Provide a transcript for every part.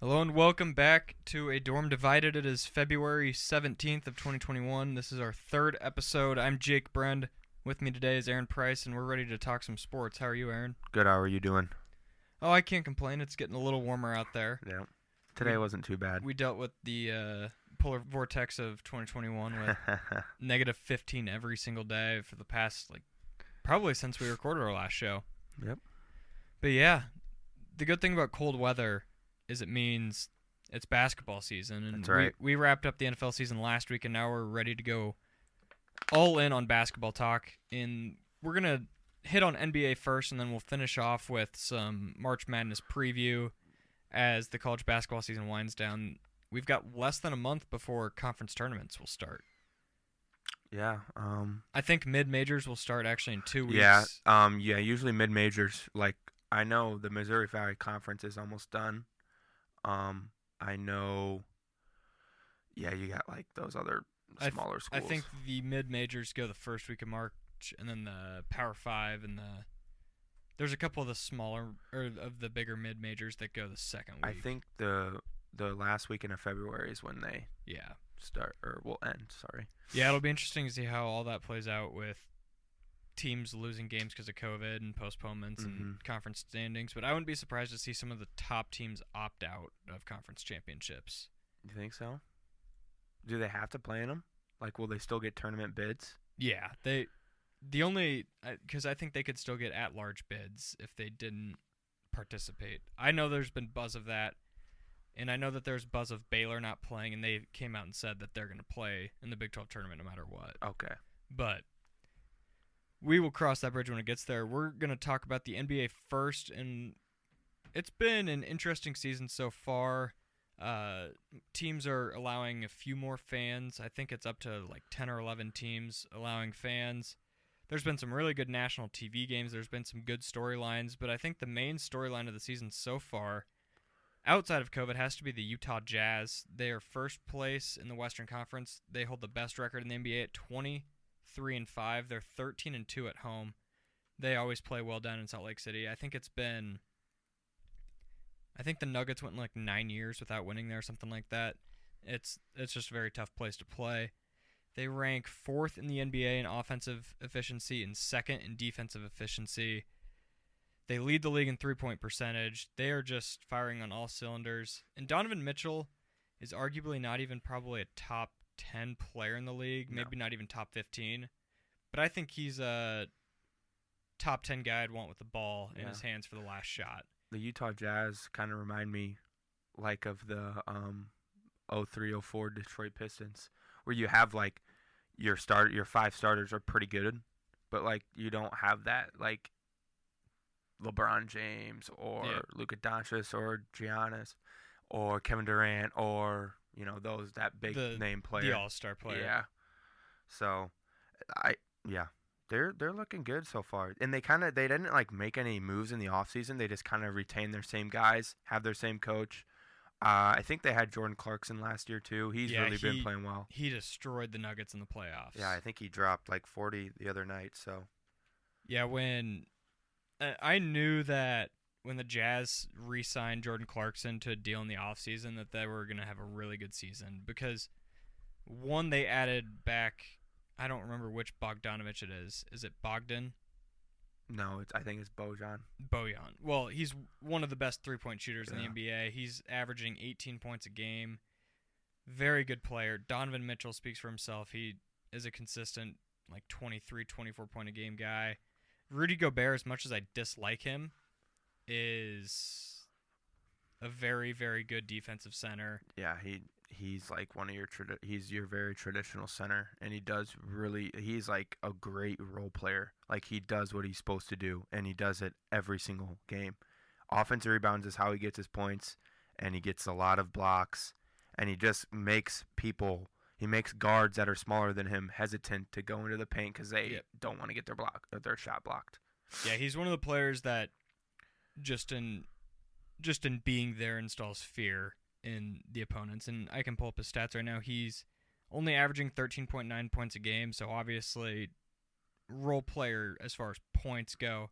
Hello and welcome back to A Dorm Divided. It is February 17th of 2021. This is our third episode. I'm Jake Brend. With me today is Aaron Price, and we're ready to talk some sports. How are you, Aaron? Good. How are you doing? Oh, I can't complain. It's getting a little warmer out there. Yeah. Today wasn't too bad. We dealt with the polar vortex of 2021 with negative 15 every single day for the past, probably since we recorded our last show. Yep. But yeah, the good thing about cold weather is it means it's basketball season. And That's right. We wrapped up the NFL season last week, and now we're ready to go all in on basketball talk. And we're going to hit on NBA first, and then we'll finish off with some March Madness preview as the college basketball season winds down. We've got less than a month before conference tournaments will start. Yeah. I think mid-majors will start actually in 2 weeks. Yeah. Usually mid-majors. Like, I know the Missouri Valley Conference is almost done. I know. Yeah, you got those other smaller schools. I think the mid-majors go the first week of March, and then the Power 5 and there's a couple of the smaller or of the bigger mid-majors that go the second week. I think the last weekend of February is when they start or will end. Sorry. Yeah, it'll be interesting to see how all that plays out with teams losing games because of COVID and postponements and conference standings. But I wouldn't be surprised to see some of the top teams opt out of conference championships. You think so? Do they have to play in them? Will they still get tournament bids? Yeah, because I think they could still get at-large bids if they didn't participate. I know there's been buzz of that, and I know that there's buzz of Baylor not playing, and they came out and said that they're going to play in the Big 12 tournament no matter what. Okay. But we will cross that bridge when it gets there. We're going to talk about the NBA first, and it's been an interesting season so far. Teams are allowing a few more fans. I think it's up to 10 or 11 teams allowing fans. There's been some really good national TV games. There's been some good storylines, but I think the main storyline of the season so far, outside of COVID, has to be the Utah Jazz. They are first place in the Western Conference. They hold the best record in the NBA at 23-5. They're 13-2 at home. They always play well down in Salt Lake City. I think the Nuggets went 9 years without winning there, something like that. It's just a very tough place to play. They rank 4th in the NBA in offensive efficiency and 2nd in defensive efficiency. They lead the league in three-point percentage. They are just firing on all cylinders. And Donovan Mitchell is arguably not even probably a top 10 player in the league, maybe not even top 15. But I think he's a top 10 guy I'd want with the ball in his hands for the last shot. The Utah Jazz kind of remind me of the 03-04 Detroit Pistons, where you have your 5 starters are pretty good, but you don't have that LeBron James or Luka Doncic or Giannis or Kevin Durant or that big name player, the all-star player. Yeah. So They're looking good so far. And they didn't make any moves in the offseason. They just kind of retained their same guys, have their same coach. I think they had Jordan Clarkson last year too. He's really been playing well. He destroyed the Nuggets in the playoffs. Yeah, I think he dropped 40 the other night, so. Yeah, when I knew that when the Jazz re-signed Jordan Clarkson to a deal in the offseason that they were going to have a really good season because one, they added back, I don't remember which Bogdanovich it is. Is it Bogdan? No, I think it's Bojan. Well, he's one of the best three-point shooters in the NBA. He's averaging 18 points a game. Very good player. Donovan Mitchell speaks for himself. He is a consistent 23, 24-point-a-game guy. Rudy Gobert, as much as I dislike him, is a very, very good defensive center. Yeah, he's one of he's your very traditional center, and he's a great role player. He does what he's supposed to do, and he does it every single game. Offensive rebounds is how he gets his points, and he gets a lot of blocks, and he just makes guards that are smaller than him hesitant to go into the paint because they don't want to get their shot blocked. Yeah, he's one of the players that just in being there installs fear in the opponents. And I can pull up his stats right now. He's only averaging 13.9 points a game, so obviously role player as far as points go.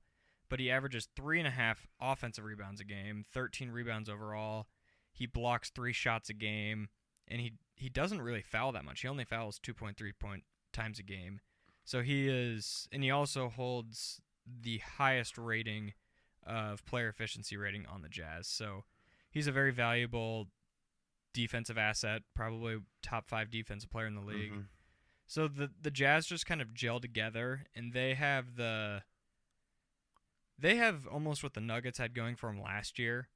But he averages 3.5 offensive rebounds a game, 13 rebounds overall. He blocks 3 shots a game, and he doesn't really foul that much. He only fouls 2.3 point times a game. So he is, and he also holds the highest rating of player efficiency rating on the Jazz. So he's a very valuable defensive asset, probably top 5 defensive player in the league. Mm-hmm. So the Jazz just kind of gel together, and they have almost what the Nuggets had going for them last year,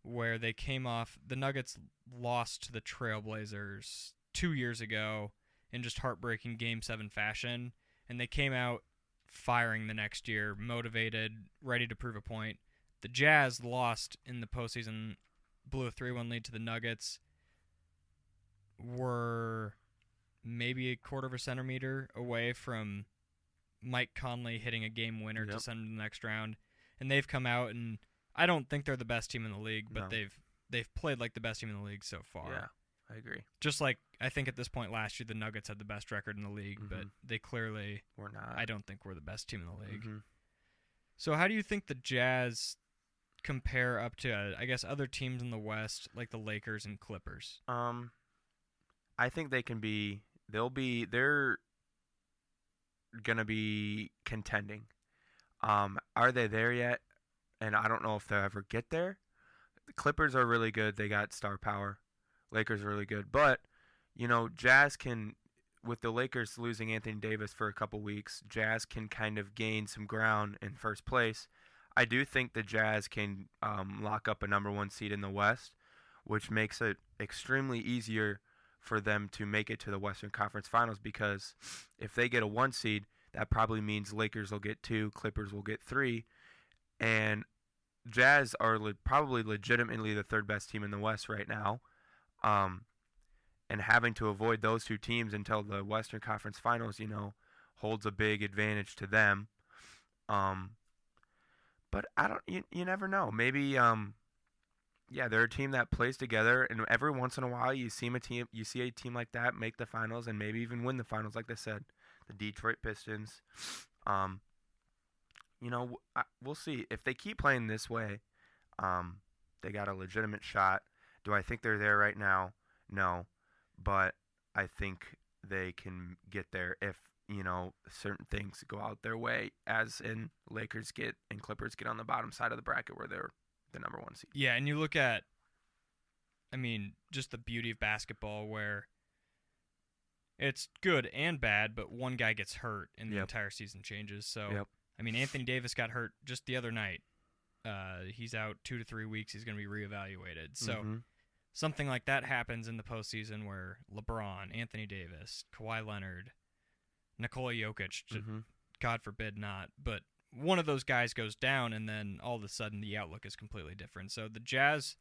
where they came off. The Nuggets lost to the Trailblazers 2 years ago in just heartbreaking Game 7 fashion, and they came out firing the next year, motivated, ready to prove a point. The Jazz lost in the postseason, blew a 3-1 lead to the Nuggets, were maybe a quarter of a centimeter away from Mike Conley hitting a game winner to send them to the next round. And they've come out, and I don't think they're the best team in the league, but they've played like the best team in the league so far. Yeah, I agree. Just like I think at this point last year, the Nuggets had the best record in the league, but they clearly we're not. I don't think we're the best team in the league. Mm-hmm. So how do you think the Jazz compare up to, I guess, other teams in the West like the Lakers and Clippers? I think they're gonna be contending. Are they there yet? And I don't know if they'll ever get there. The Clippers are really good. They got star power. Lakers are really good. But, Jazz can, with the Lakers losing Anthony Davis for a couple weeks, Jazz can kind of gain some ground in first place. I do think the Jazz can lock up a number 1 seed in the West, which makes it extremely easier for them to make it to the Western Conference Finals, because if they get a 1 seed, that probably means Lakers will get 2, Clippers will get 3, and Jazz are probably legitimately the 3rd best team in the West right now, and having to avoid those 2 teams until the Western Conference Finals, holds a big advantage to them. But you never know. Maybe they're a team that plays together, and every once in a while you see a team like that make the finals and maybe even win the finals. Like I said, the Detroit Pistons. We'll see if they keep playing this way. They got a legitimate shot. Do I think they're there right now? No, but I think they can get there if certain things go out their way, as in Lakers get and Clippers get on the bottom side of the bracket where they're the number 1 seed. Yeah, and you look at, just the beauty of basketball where it's good and bad, but one guy gets hurt and the entire season changes. So, Anthony Davis got hurt just the other night. He's out 2 to 3 weeks. He's going to be reevaluated. So, something like that happens in the postseason where LeBron, Anthony Davis, Kawhi Leonard, Nikola Jokic, God forbid not, but one of those guys goes down, and then all of a sudden the outlook is completely different. So the Jazz,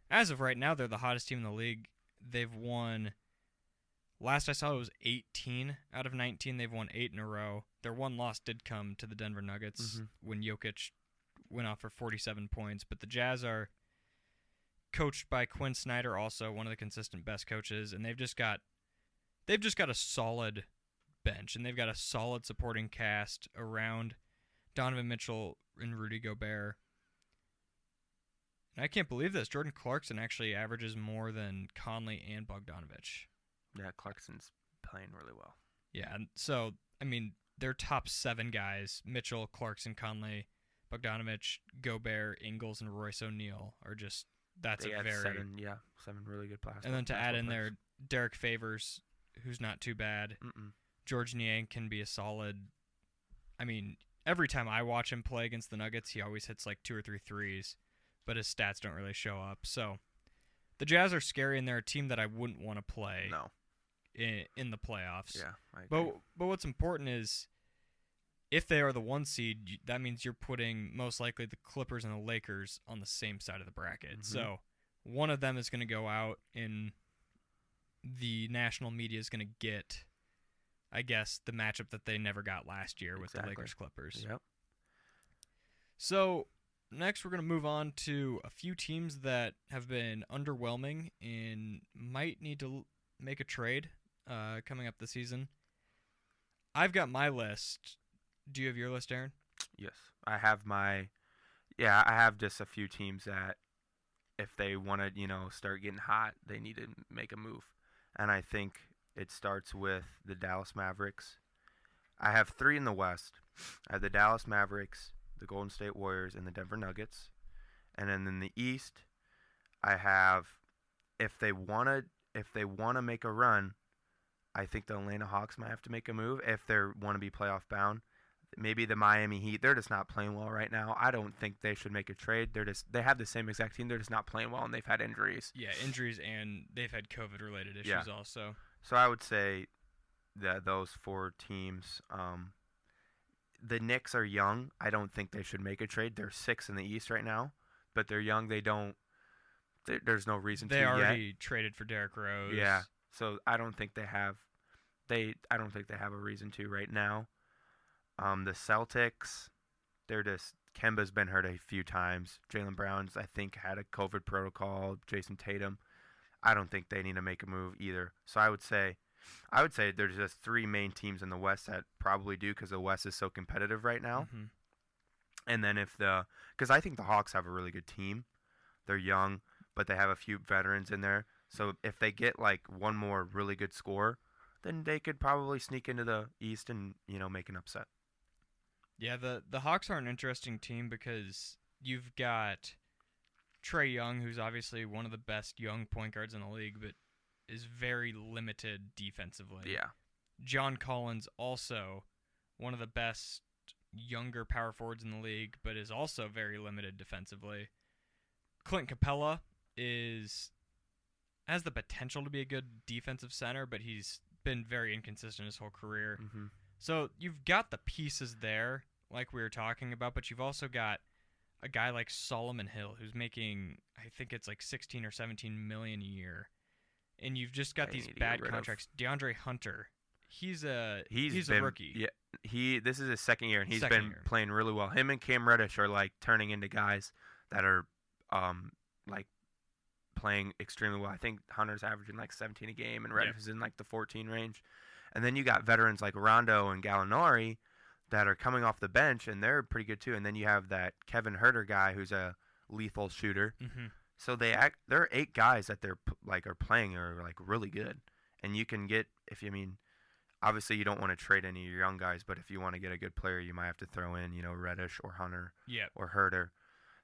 as of right now, they're the hottest team in the league. They've won, last I saw it was 18 out of 19. They've won 8 in a row. Their one loss did come to the Denver Nuggets when Jokic went off for 47 points. But the Jazz are coached by Quinn Snyder, also one of the consistent best coaches, and they've just got a solid bench, and they've got a solid supporting cast around Donovan Mitchell and Rudy Gobert. And I can't believe this. Jordan Clarkson actually averages more than Conley and Bogdanovich. Yeah, Clarkson's playing really well. Yeah, and so, their top 7 guys, Mitchell, Clarkson, Conley, Bogdanovich, Gobert, Ingles, and Royce O'Neal are just, that's they a had very... 7 really good players. And then to add in there, Derek Favors, who's not too bad. George Niang can be a solid... every time I watch him play against the Nuggets, he always hits like 2 or 3 threes, but his stats don't really show up. So the Jazz are scary, and they're a team that I wouldn't want to play in the playoffs. Yeah, I agree. But what's important is if they are the 1 seed, that means you're putting most likely the Clippers and the Lakers on the same side of the bracket. So one of them is going to go out, and the national media is going to get, I guess, the matchup that they never got last year with the Lakers-Clippers. Yep. So next we're going to move on to a few teams that have been underwhelming and might need to make a trade coming up this season. I've got my list. Do you have your list, Aaron? Yes. I have I have just a few teams that if they want to, start getting hot, they need to make a move. And I think it starts with the Dallas Mavericks. I have three in the West. I have the Dallas Mavericks, the Golden State Warriors, and the Denver Nuggets. And then in the East, I have if they wanna make a run, I think the Atlanta Hawks might have to make a move if they want to be playoff bound. Maybe the Miami Heat, they're just not playing well right now. I don't think they should make a trade. They have the same exact team. They're just not playing well, and they've had injuries. Yeah, injuries, and they've had COVID-related issues Yeah. also. So I would say that those four teams. The Knicks are young. I don't think they should make a trade. They're 6th in the East right now, but they're young. There's no reason to They yet. already traded for Derrick Rose. Yeah. So I don't think they have. I don't think they have a reason to right now. The Celtics, they're just Kemba's been hurt a few times. Jaylen Brown's I think had a COVID protocol. Jason Tatum, I don't think they need to make a move either. So I would say there's just three main teams in the West that probably do because the West is so competitive right now. Mm-hmm. And then because I think the Hawks have a really good team. They're young, but they have a few veterans in there. So if they get like one more really good score, then they could probably sneak into the East and make an upset. Yeah, the Hawks are an interesting team because you've got Trae Young, who's obviously one of the best young point guards in the league, but is very limited defensively. Yeah. John Collins, also one of the best younger power forwards in the league, but is also very limited defensively. Clint Capella has the potential to be a good defensive center, but he's been very inconsistent his whole career. Mm-hmm. So you've got the pieces there, like we were talking about, but you've also got a guy like Solomon Hill, who's making, I think it's like 16 or 17 million a year. And you've just got these bad contracts. DeAndre Hunter, he's a rookie. Yeah, this is his second year, and he's been playing really well. Him and Cam Reddish are like turning into guys that are like playing extremely well. I think Hunter's averaging like 17 a game, and Reddish is in like the 14 range. And then you got veterans like Rondo and Gallinari that are coming off the bench, and they're pretty good too. And then you have that Kevin Huerter guy who's a lethal shooter. Mm-hmm. So there are 8 guys that are playing are like really good, and you can get obviously you don't want to trade any of your young guys, but if you want to get a good player, you might have to throw in Reddish or Hunter or Huerter.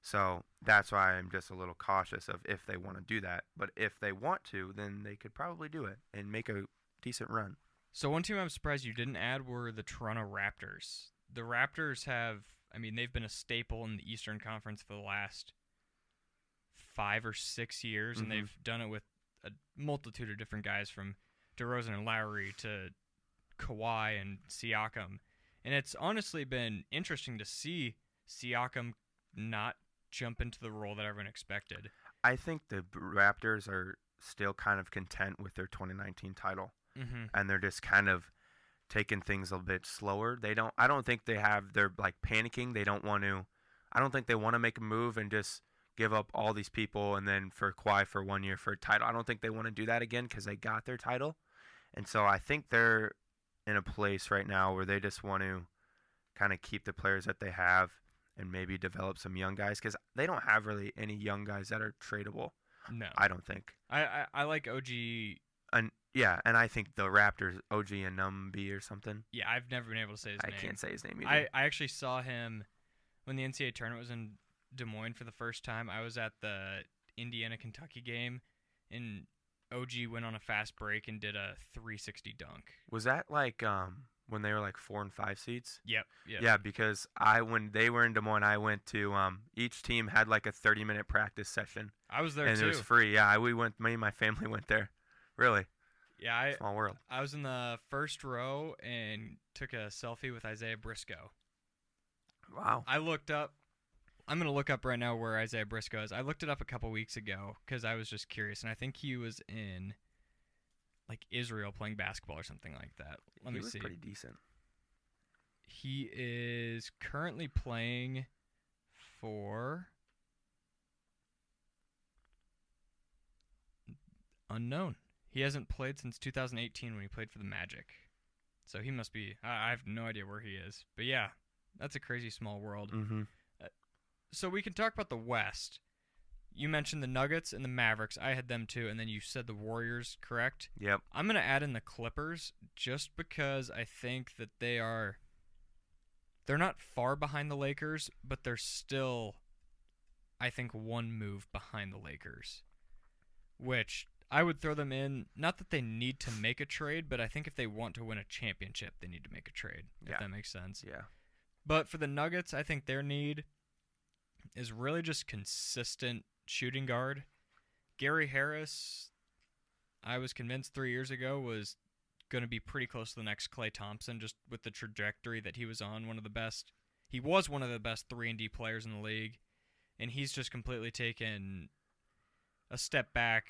So that's why I'm just a little cautious of if they want to do that. But if they want to, then they could probably do it and make a decent run. So one team I'm surprised you didn't add were the Toronto Raptors. The Raptors they've been a staple in the Eastern Conference for the last 5 or 6 years, and they've done it with a multitude of different guys from DeRozan and Lowry to Kawhi and Siakam. And it's honestly been interesting to see Siakam not jump into the role that everyone expected. I think the Raptors are still kind of content with their 2019 title. Mm-hmm. And they're just kind of taking things a bit slower. I don't think they're like panicking. I don't think they want to make a move and just give up all these people and then for Kawhi for 1 year for a title. I don't think they want to do that again because they got their title. And so I think they're in a place right now where they just want to kind of keep the players that they have and maybe develop some young guys because they don't have really any young guys that are tradable. No. I don't think. I like OG. And I think the Raptors, OG Anunoby or something. Yeah, I've never been able to say his name. I can't say his name either. I actually saw him when the NCAA tournament was in Des Moines for the first time. I was at the Indiana-Kentucky game, and OG went on a fast break and did a 360 dunk. Was that like when they were like 4 and 5 seeds? Yep. Yeah, because when they were in Des Moines, I went to each team had like a 30-minute practice session. I was there and too. And it was free. Yeah, me and my family went there. Really. Yeah, small world. I was in the first row and took a selfie with Isaiah Briscoe. Wow. I looked up. I'm going to look up right now where Isaiah Briscoe is. I looked it up a couple weeks ago because I was just curious, and I think he was in like Israel playing basketball or something like that. Let me see. He was pretty decent. He is currently playing for unknown. He hasn't played since 2018 when he played for the Magic. So he must be. I have no idea where he is. But yeah, that's a crazy small world. Mm-hmm. So we can talk about the West. You mentioned the Nuggets and the Mavericks. I had them too, and then you said the Warriors, correct? Yep. I'm going to add in the Clippers just because I think that they're not far behind the Lakers, but they're still, I think, one move behind the Lakers, which I would throw them in. Not that they need to make a trade, but I think if they want to win a championship, they need to make a trade, if that makes sense. Yeah. But for the Nuggets, I think their need is really just consistent shooting guard. Gary Harris, I was convinced 3 years ago, was going to be pretty close to the next Klay Thompson, just with the trajectory that he was on. He was one of the best 3-and-D players in the league, and he's just completely taken a step back.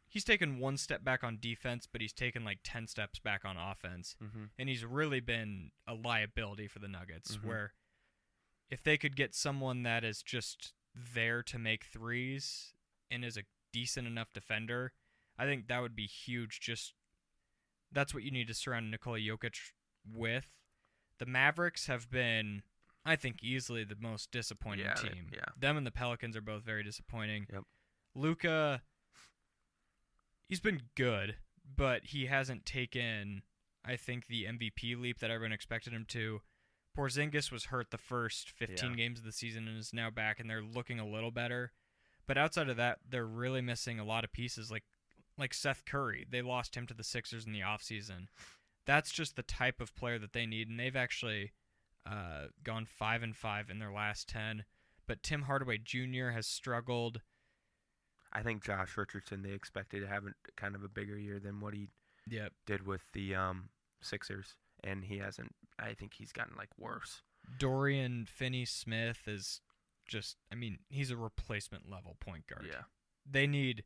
He's taken one step back on defense, but he's taken like 10 steps back on offense, and he's really been a liability for the Nuggets, where if they could get someone that is just there to make threes and is a decent enough defender, I think that would be huge. Just that's what you need to surround Nikola Jokic with. The Mavericks have been, I think, easily the most disappointing team. Them and the Pelicans are both very disappointing. Yep. Luka, he's been good, but he hasn't taken, I think, the MVP leap that everyone expected him to. Porzingis was hurt the first 15 games of the season and is now back, and they're looking a little better. But outside of that, they're really missing a lot of pieces, like Seth Curry. They lost him to the Sixers in the offseason. That's just the type of player that they need, and they've actually gone 5-5 in their last 10. But Tim Hardaway Jr. has struggled. I think Josh Richardson, they expected to have kind of a bigger year than what he did with the Sixers, and he hasn't. I think he's gotten worse. Dorian Finney-Smith is just, he's a replacement level point guard. Yeah. They need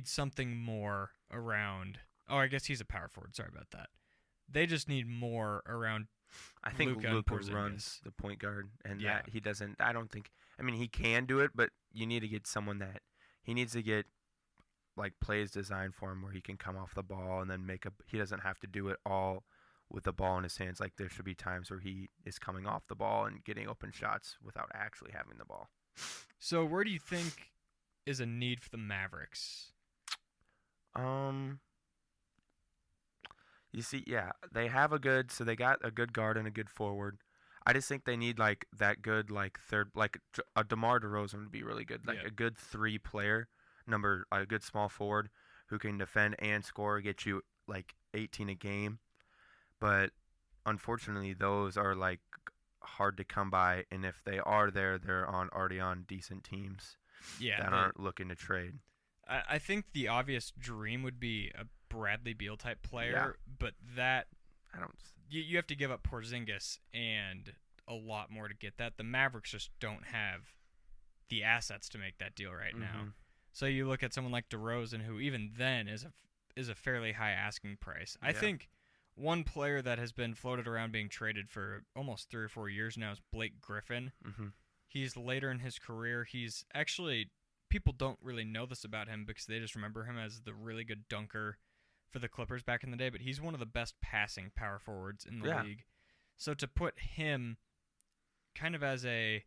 something more around. Oh, I guess he's a power forward. Sorry about that. They just need more around. I think Luka runs the point guard, and that he doesn't. I don't think. He can do it, but you need to get someone that he needs to get plays designed for him where he can come off the ball and then he doesn't have to do it all with the ball in his hands. There should be times where he is coming off the ball and getting open shots without actually having the ball. So where do you think is a need for the Mavericks? You see, they have so they got a good guard and a good forward. I just think they need that good third, a DeMar DeRozan would be really good, a good 3-player a good small forward who can defend and score, get you 18 a game. But unfortunately, those are hard to come by, and if they are there, they're already on decent teams that aren't looking to trade. I think the obvious dream would be a Bradley Beal type player, but that I don't. You have to give up Porzingis and a lot more to get that. The Mavericks just don't have the assets to make that deal right now. So you look at someone like DeRozan, who even then is a fairly high asking price. I think one player that has been floated around being traded for almost 3 or 4 years now is Blake Griffin. He's later in his career. He's actually, people don't really know this about him because they just remember him as the really good dunker for the Clippers back in the day, but he's one of the best passing power forwards in the league. So to put him kind of as a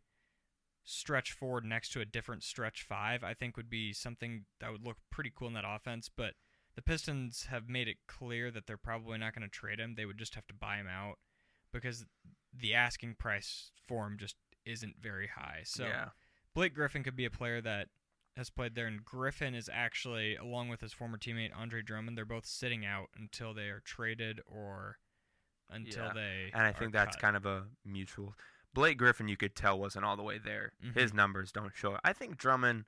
stretch forward next to a different stretch 5, I think would be something that would look pretty cool in that offense, but the Pistons have made it clear that they're probably not going to trade him. They would just have to buy him out because the asking price for him just isn't very high. So Blake Griffin could be a player that has played there, and Griffin is actually, along with his former teammate Andre Drummond, they're both sitting out until they are traded or until they And I think that's kind of a mutual. Blake Griffin, you could tell, wasn't all the way there. His numbers don't show it. I think Drummond,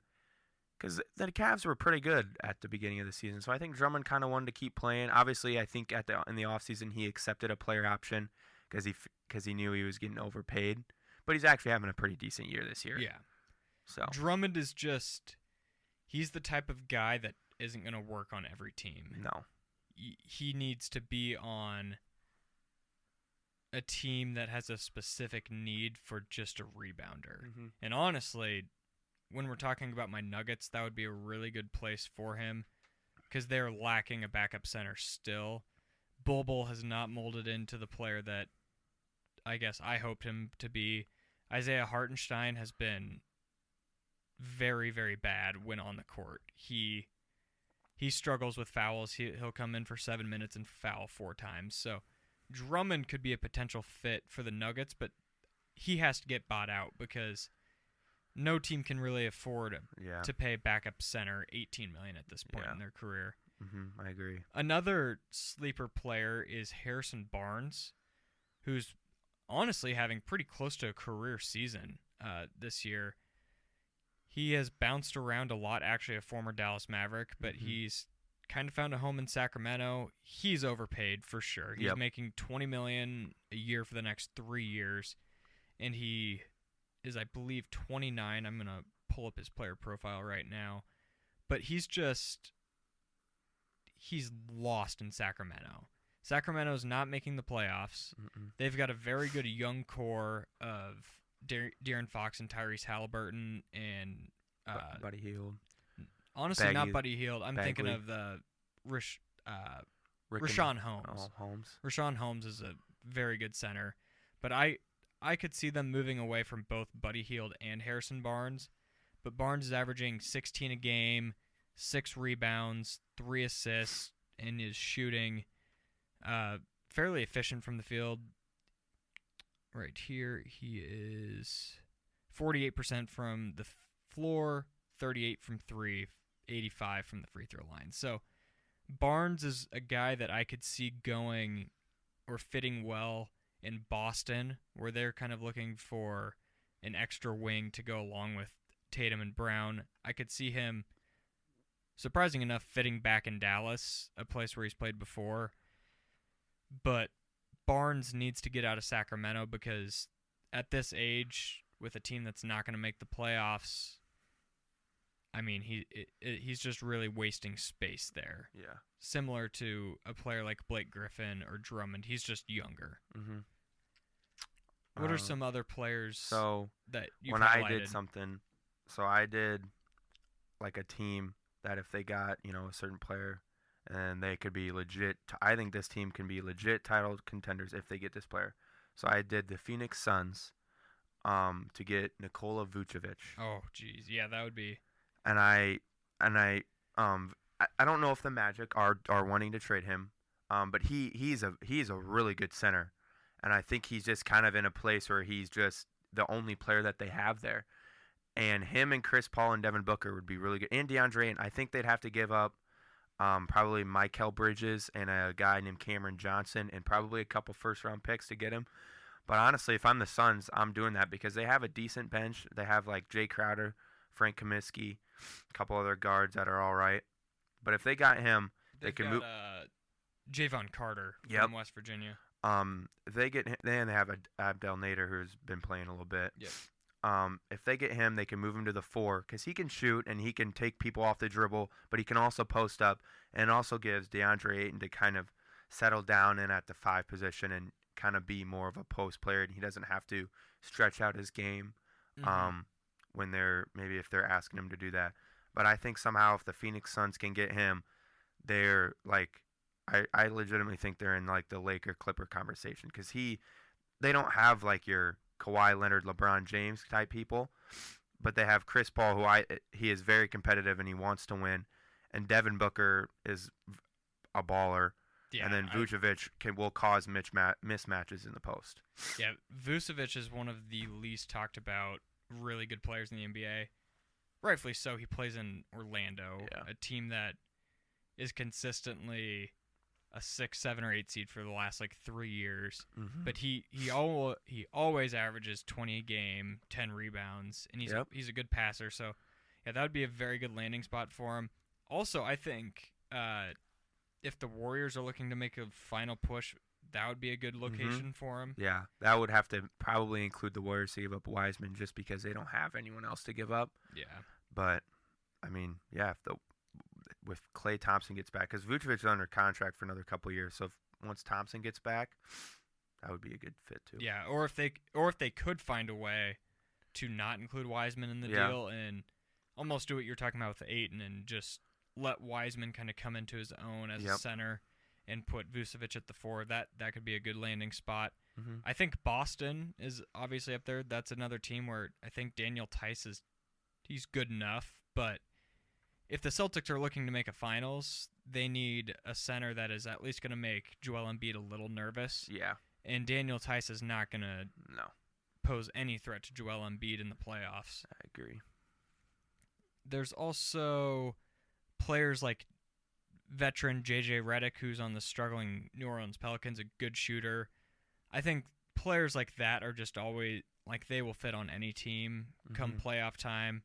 because the Cavs were pretty good at the beginning of the season, so I think Drummond kind of wanted to keep playing. Obviously, I think in the offseason he accepted a player option because he knew he was getting overpaid, but he's actually having a pretty decent year this year. Yeah. So Drummond is just, he's the type of guy that isn't going to work on every team. No. He needs to be on a team that has a specific need for just a rebounder. And honestly, when we're talking about my Nuggets, that would be a really good place for him because they're lacking a backup center still. Bol Bol has not molded into the player that I guess I hoped him to be. Isaiah Hartenstein has been very, very bad when on the court. He struggles with fouls. He'll come in for 7 minutes and foul 4 times. So Drummond could be a potential fit for the Nuggets, but he has to get bought out because no team can really afford to pay backup center $18 million at this point in their career. I agree. Another sleeper player is Harrison Barnes, who's honestly having pretty close to a career season this year. He has bounced around a lot, actually a former Dallas Maverick, but he's kind of found a home in Sacramento. He's overpaid for sure. He's making $20 million a year for the next 3 years, and he is, I believe, 29. I'm going to pull up his player profile right now. But he's lost in Sacramento. Sacramento's not making the playoffs. They've got a very good young core of De'Aaron Fox and Tyrese Halliburton and Buddy Hield. Honestly, not Buddy Hield. I'm thinking of the Rashawn Holmes. Oh, Holmes. Rashawn Holmes is a very good center, but I could see them moving away from both Buddy Hield and Harrison Barnes. But Barnes is averaging 16 a game, 6 rebounds, 3 assists, and is shooting fairly efficient from the field. Right here, he is 48% from the floor, 38 from 3, 85 from the free throw line. So Barnes is a guy that I could see going or fitting well in Boston, where they're kind of looking for an extra wing to go along with Tatum and Brown. I could see him, surprising enough, fitting back in Dallas, a place where he's played before. But Barnes needs to get out of Sacramento because at this age, with a team that's not going to make the playoffs, I mean, he's just really wasting space there. Yeah. Similar to a player like Blake Griffin or Drummond. He's just younger. What are some other players that you've highlighted? I did something, I did like a team that if they got, a certain player and they could be legit, I think this team can be legit title contenders if they get this player. So I did the Phoenix Suns to get Nikola Vucevic. Oh, geez. Yeah, that would be... And I don't know if the Magic are wanting to trade him, but he's a really good center, and I think he's just kind of in a place where he's just the only player that they have there, and him and Chris Paul and Devin Booker would be really good, and DeAndre, and I think they'd have to give up probably Mikal Bridges and a guy named Cameron Johnson and probably a couple first-round picks to get him. But honestly, if I'm the Suns, I'm doing that because they have a decent bench. They have like Jay Crowder, Frank Kaminsky, a couple other guards that are all right. But if they got him, they can move. Javon Carter from West Virginia. If they get him, then they have Abdel Nader who's been playing a little bit. If they get him, they can move him to the 4 because he can shoot and he can take people off the dribble, but he can also post up, and also gives DeAndre Ayton to kind of settle down in at the 5 position and kind of be more of a post player, and he doesn't have to stretch out his game when if they're asking him to do that. But I think somehow if the Phoenix Suns can get him, they're like, I legitimately think they're in like the Laker Clipper conversation because they don't have like your Kawhi Leonard, LeBron James type people, but they have Chris Paul, he is very competitive and he wants to win, and Devin Booker is a baller, and then Vucevic will cause mismatches in the post. Yeah, Vucevic is one of the least talked about really good players in the NBA. Rightfully so. He plays in Orlando, a team that is consistently a 6, 7, or 8 seed for the last like 3 years. But he always averages 20 a game, 10 rebounds, and he's a good passer. So yeah, that would be a very good landing spot for him. Also, I think if the Warriors are looking to make a final push, that would be a good location for him. Yeah, that would have to probably include the Warriors to give up Wiseman just because they don't have anyone else to give up. Yeah. But, I mean, yeah, if Klay Thompson gets back, because Vucevic is under contract for another couple of years, so once Thompson gets back, that would be a good fit too. Yeah, or if they could find a way to not include Wiseman in the deal and almost do what you're talking about with Ayton and just let Wiseman kind of come into his own as a center and put Vucevic at the 4, that could be a good landing spot. I think Boston is obviously up there. That's another team where I think Daniel Tice He's good enough, but if the Celtics are looking to make a finals, they need a center that is at least going to make Joel Embiid a little nervous. Yeah. And Daniel Tice is not going to pose any threat to Joel Embiid in the playoffs. I agree. There's also players like veteran J.J. Redick, who's on the struggling New Orleans Pelicans, a good shooter. I think players like that are just always, like, they will fit on any team come playoff time.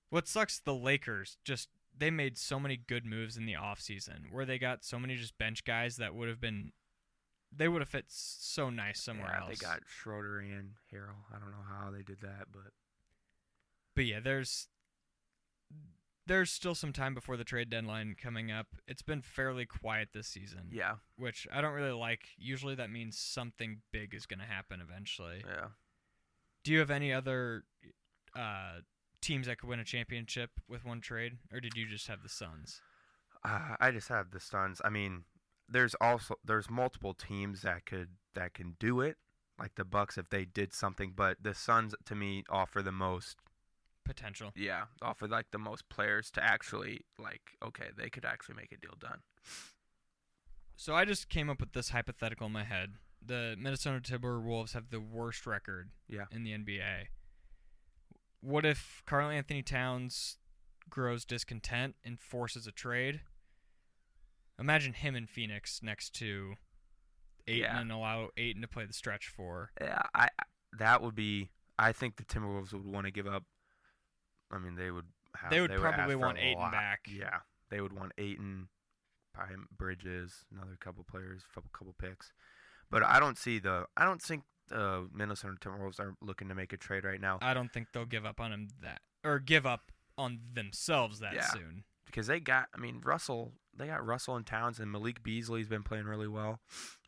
What sucks, the Lakers, just they made so many good moves in the offseason where they got so many just bench guys that would have fit so nice somewhere else. They got Schroeder and Harrell. I don't know how they did that, but yeah, there's still some time before the trade deadline coming up. It's been fairly quiet this season. Yeah. Which I don't really like. Usually that means something big is going to happen eventually. Yeah. Do you have any other teams that could win a championship with one trade, or did you just have the Suns? I just have the Suns. I mean, there's multiple teams that can do it, like the Bucks if they did something, but the Suns to me offer the most potential. Yeah, offer like the most players to actually they could actually make a deal done. So I just came up with this hypothetical in my head. The Minnesota Timberwolves have the worst record in the NBA. What if Karl Anthony Towns grows discontent and forces a trade? Imagine him in Phoenix next to Ayton and allow Ayton to play the stretch four. Yeah, I think the Timberwolves would want to give up. I mean, they would probably want Ayton back. Yeah, they would want Ayton, probably Bridges, another couple players, couple picks. But I don't think the Minnesota Timberwolves are looking to make a trade right now. I don't think they'll give up on him give up on themselves that soon. Because they got Russell and Towns, and Malik Beasley's been playing really well,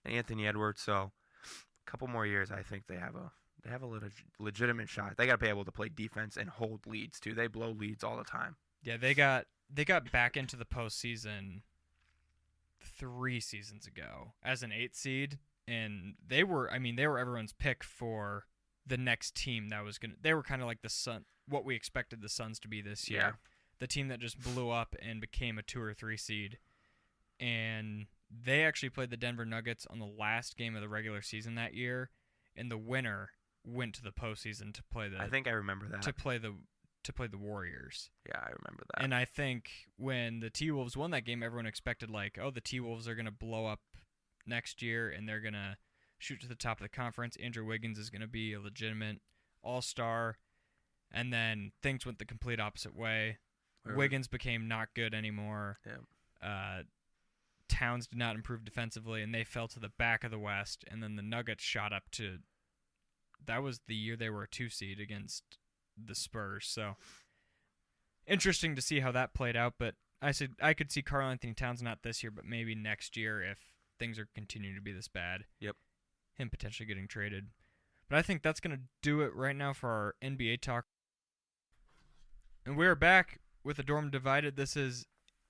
and Anthony Edwards. So a couple more years, I think they have a legitimate shot. They got to be able to play defense and hold leads too. They blow leads all the time. Yeah, they got back into the postseason 3 seasons ago as an 8th seed, and they were everyone's pick for the next team that was they were kind of like the Sun, what we expected the Suns to be this year. Yeah. The team that just blew up and became a 2 or 3 seed. And they actually played the Denver Nuggets on the last game of the regular season that year, and the winner went to the postseason to play I think I remember that. To play the Warriors. Yeah, I remember that. And I think when the T-Wolves won that game, everyone expected the T-Wolves are going to blow up next year and they're going to shoot to the top of the conference. Andrew Wiggins is going to be a legitimate all-star. And then things went the complete opposite way. Wiggins became not good anymore. Yeah. Towns did not improve defensively, and they fell to the back of the West. And then the Nuggets shot up to. That was the year they were a 2 seed against the Spurs. So interesting to see how that played out. But I could see Karl Anthony Towns not this year, but maybe next year if things are continuing to be this bad. Yep. Him potentially getting traded. But I think that's going to do it right now for our NBA talk. And we're back with the Dorm Divided. This is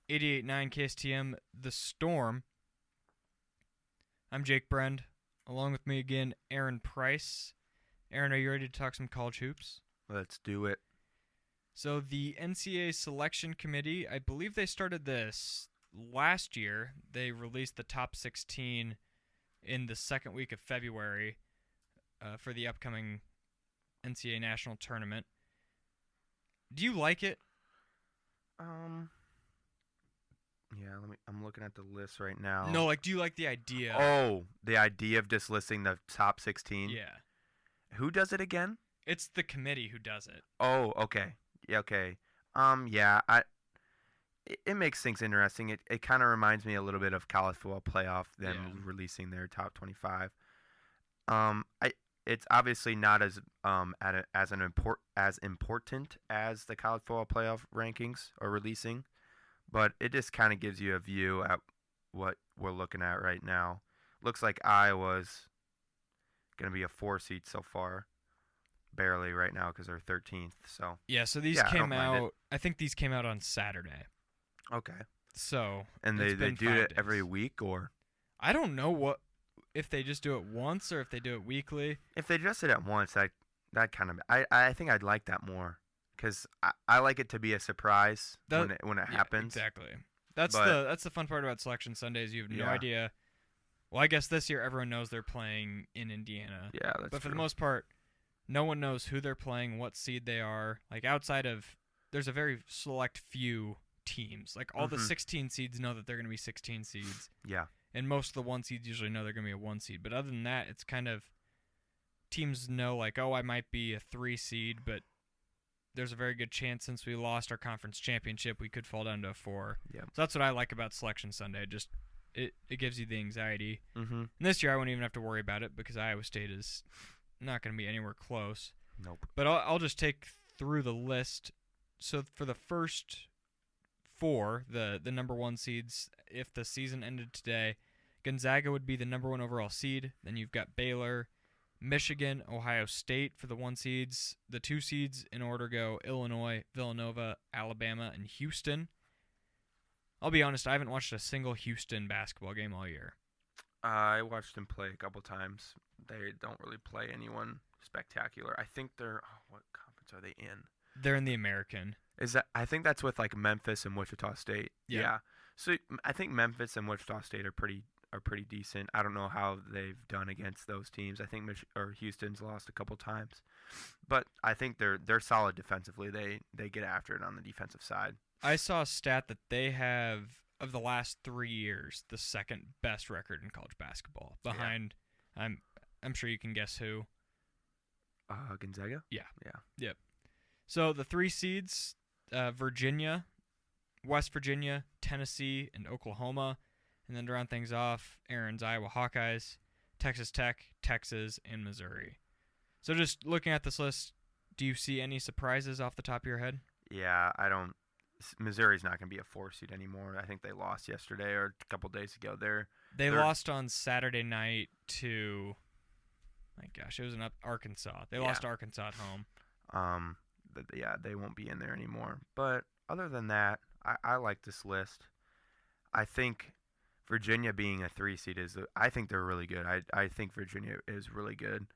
88.9 KSTM, The Storm. I'm Jake Brend. Along with me again, Aaron Price. Aaron, are you ready to talk some college hoops? Let's do it. So the NCAA Selection Committee, I believe they started this last year. They released the top 16 in the second week of February for the upcoming NCAA National Tournament. Do you like it? Yeah, I'm looking at the list right now. No, do you like the idea? Oh, the idea of just listing the top 16? Yeah. Who does it again? It's the committee who does it. Oh, okay. Yeah, okay. It makes things interesting. It kind of reminds me a little bit of college football playoff, them releasing their top 25. It's obviously not as important as the college football playoff rankings are releasing, but it just kind of gives you a view at what we're looking at right now. Looks like Iowa's going to be a 4 seed so far, barely right now because they're 13th. So yeah, so these came out. I think these came out on Saturday. Okay. So and they do it every week, or I don't know if they just do it once or if they do it weekly. If they just did it once, that kind of I think I'd like that more because I like it to be a surprise That when it yeah, happens. exactly. That's But the fun part about Selection Sundays. You have no yeah, idea. Well, I guess this year everyone knows they're playing in Indiana, yeah, that's but for true. the most part, no one knows who they're playing, what seed they are. Like outside of, there's a very select few teams. Like all the Mhm. 16 seeds know that they're going to be 16 seeds, Yeah, and most of the 1 seeds usually know they're going to be a 1 seed. But other than that, it's kind of teams know like, oh, I might be a 3 seed, but there's a very good chance since we lost our conference championship, we could fall down to a 4. yeah. So that's what I like about Selection Sunday. Just it gives you the anxiety. Mhm. And this year I won't even have to worry about it because Iowa State is not going to be anywhere close. Nope. But I'll just take through the list. So for the first 4, the number 1 seeds, if the season ended today, Gonzaga would be the number 1 overall seed. Then you've got Baylor, Michigan, Ohio State for the 1 seeds. The 2 seeds in order go Illinois, Villanova, Alabama, and Houston. I'll be honest, I haven't watched a single Houston basketball game all year. I watched them play a couple times. They don't really play anyone spectacular. I think they're what conference are they in? They're in the American. Is that I think that's with like Memphis and Wichita State. Yeah. Yeah. So I think Memphis and Wichita State are pretty decent. I don't know how they've done against those teams. I think Houston's lost a couple times, but I think they're solid defensively. They get after it on the defensive side. I saw a stat that they have, of the last 3 years, the second best record in college basketball. Behind, I'm sure you can guess who. Gonzaga. Yeah. Yeah. Yep. So the 3 seeds, Virginia, West Virginia, Tennessee, and Oklahoma. And then to round things off, Aaron's Iowa Hawkeyes, Texas Tech, Texas, and Missouri. So just looking at this list, do you see any surprises off the top of your head? Yeah, I don't. Missouri's not going to be a 4 seed anymore. I think they lost yesterday or a couple days ago. They lost on Saturday night to, my gosh, it was in Arkansas. They lost to Arkansas at home. They won't be in there anymore. But other than that, I like this list. I think Virginia being a 3 seed I think they're really good. I think Virginia is really good.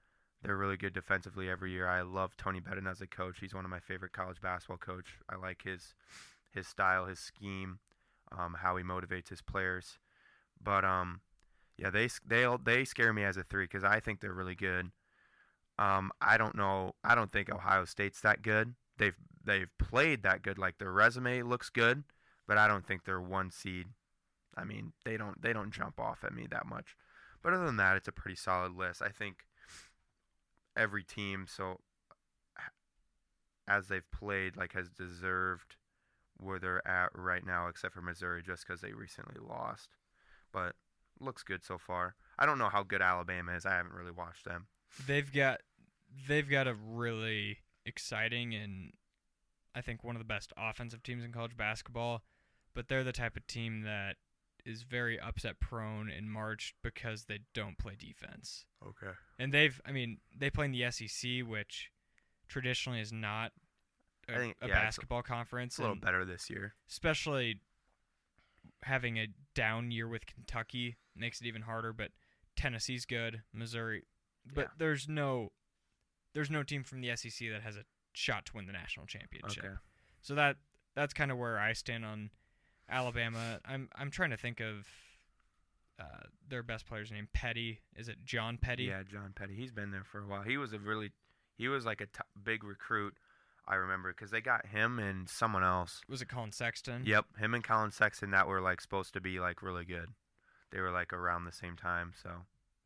They're really good defensively every year. I love Tony Bennett as a coach. He's one of my favorite college basketball coach. I like his style, his scheme, how he motivates his players. But yeah, they scare me as a 3 because I think they're really good. I don't know. I don't think Ohio State's that good. They've played that good. Like their resume looks good, but I don't think they're 1 seed. I mean, they don't jump off at me that much. But other than that, it's a pretty solid list. I think every team, so as they've played, like has deserved where they're at right now, except for Missouri, just because they recently lost. But looks good so far. I don't know how good Alabama is. I haven't really watched them. They've got a really exciting and I think one of the best offensive teams in college basketball, but they're the type of team that is very upset prone in March because they don't play defense. Okay. And they play in the SEC, which traditionally is not a basketball conference. It's a little better this year. Especially having a down year with Kentucky makes it even harder, but Tennessee's good, Missouri, but there's no team from the SEC that has a shot to win the national championship. Okay. So that's kind of where I stand on Alabama. I'm trying to think of their best player's name. Petty. Is it John Petty? Yeah, John Petty. He's been there for a while. He was like a big recruit. I remember because they got him and someone else. Was it Colin Sexton? Yep, him and Colin Sexton that were like supposed to be like really good. They were like around the same time. So.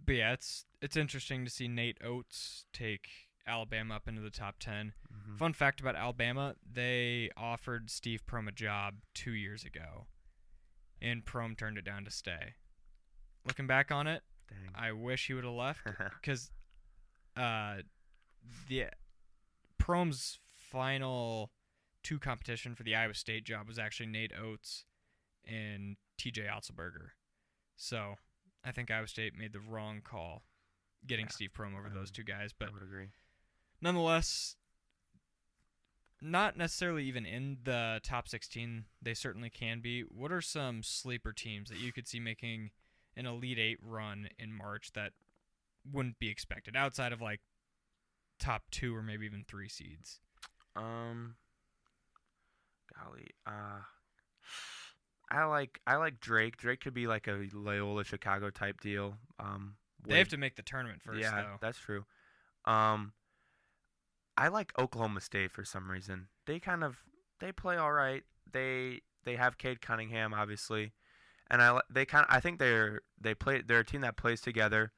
But yeah, it's interesting to see Nate Oates take Alabama up into the top 10. Mm-hmm. Fun fact about Alabama, they offered Steve Prohm a job 2 years ago, and Prohm turned it down to stay. Looking back on it, Dang. I wish he would have left because the Prohm's final 2 competition for the Iowa State job was actually Nate Oates and T.J. Otzelberger. So I think Iowa State made the wrong call getting Steve Prohm over those 2 guys. But I would agree. Nonetheless, not necessarily even in the top 16. They certainly can be. What are some sleeper teams that you could see making an Elite 8 run in March that wouldn't be expected outside of like top 2 or maybe even 3 seeds? Golly, I like Drake. Drake could be like a Loyola Chicago type deal. They have Way to make the tournament first, yeah, though. that's true. Um, I like Oklahoma State for some reason. They play all right. They have Cade Cunningham obviously, and I think they're a team that plays together.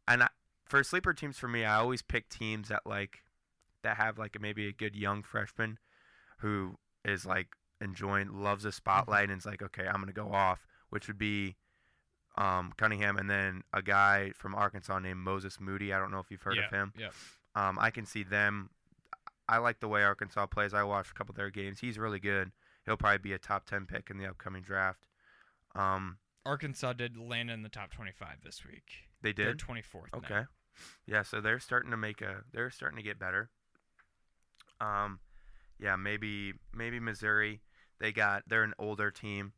And for sleeper teams for me, I always pick teams that have like maybe a good young freshman who is like loves the Hmm. spotlight and is like, okay, I'm gonna go off, which would be Cunningham, and then a guy from Arkansas named Moses Moody. I don't know if you've heard of Yeah, him. yeah. I can see them. I like the way Arkansas plays. I watched a couple of their games. He's really good. He'll probably be a top 10 pick in the upcoming draft. Um, Arkansas did land in the top 25 this week. they They're did. 24th Okay. now. Yeah, so they're starting to get better. Um, yeah, maybe Missouri. They're an older team.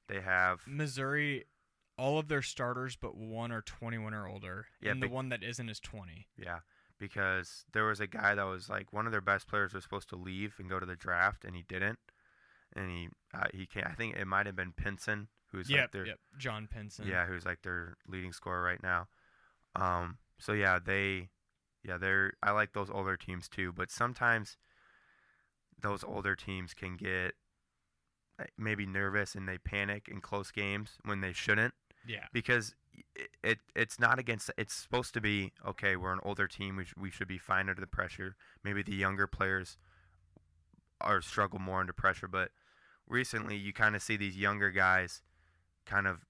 They have Missouri, all of their starters but one are 21 or older, yeah, and the big one that isn't is 20. yeah, because there was a guy that was like one of their best players was supposed to leave and go to the draft and he didn't. And he can't. I think it might have been Pinson, who's like Yep, their yep. John Pinson. yeah, who's like their leading scorer right now. So yeah, they're I like those older teams too, but sometimes those older teams can get maybe nervous and they panic in close games when they shouldn't Yeah. because it's not against it's supposed to be okay, we're an older team, we should be fine under the pressure. Maybe the younger players are struggle more under pressure, but recently you kind of see these younger guys kind of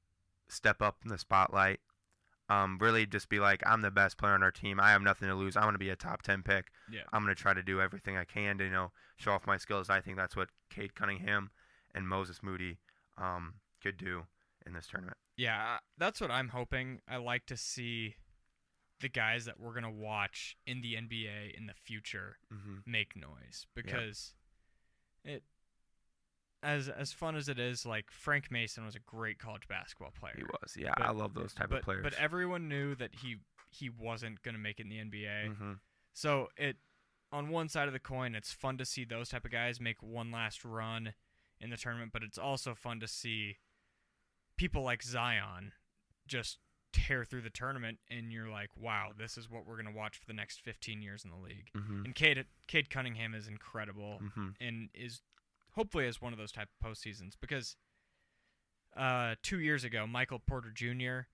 step up in the spotlight. Really just be like, I'm the best player on our team. I have nothing to lose. I'm going to be a top 10 pick. Yeah. I'm going to try to do everything I can to, show off my skills. I think that's what Cade Cunningham and Moses Moody could do in this tournament. Yeah, that's what I'm hoping. I like to see the guys that we're going to watch in the NBA in the future Hmm. make noise Yeah, because it as fun as it is, like Frank Mason was a great college basketball he player. was. Yeah, I But love those type of but players. everyone knew that he wasn't going to make it in the NBA. Hmm. So it on one side of the coin, it's fun to see those type of guys make one last run in the tournament, but it's also fun to see people like Zion just tear through the tournament, and you're like, wow, this is what we're gonna watch for the next 15 years in the league. Hmm. And Cade Cunningham is incredible, Hmm. and is hopefully as one of those type of postseasons because 2 years ago, Michael Porter Jr.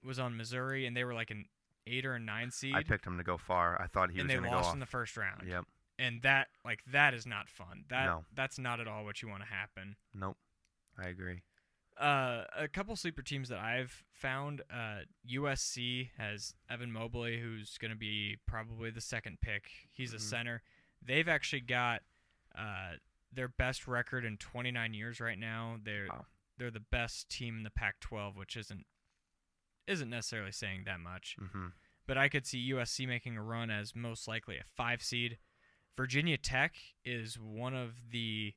was on Missouri, and they were like an 8 or 9 I seed, picked him to go far. I thought he and was they going to go lost off. in the first round. Yep. And that is not fun. No. That's not at all what you want to happen. Nope. I agree. A couple sleeper teams that I've found. USC has Evan Mobley, who's going to be probably the second pick. He's a Hmm. center. They've actually got their best record in 29 years right now. Wow. They're the best team in the Pac-12, which isn't necessarily saying that much. Hmm. But I could see USC making a run as most likely a 5 seed. Virginia Tech is one of the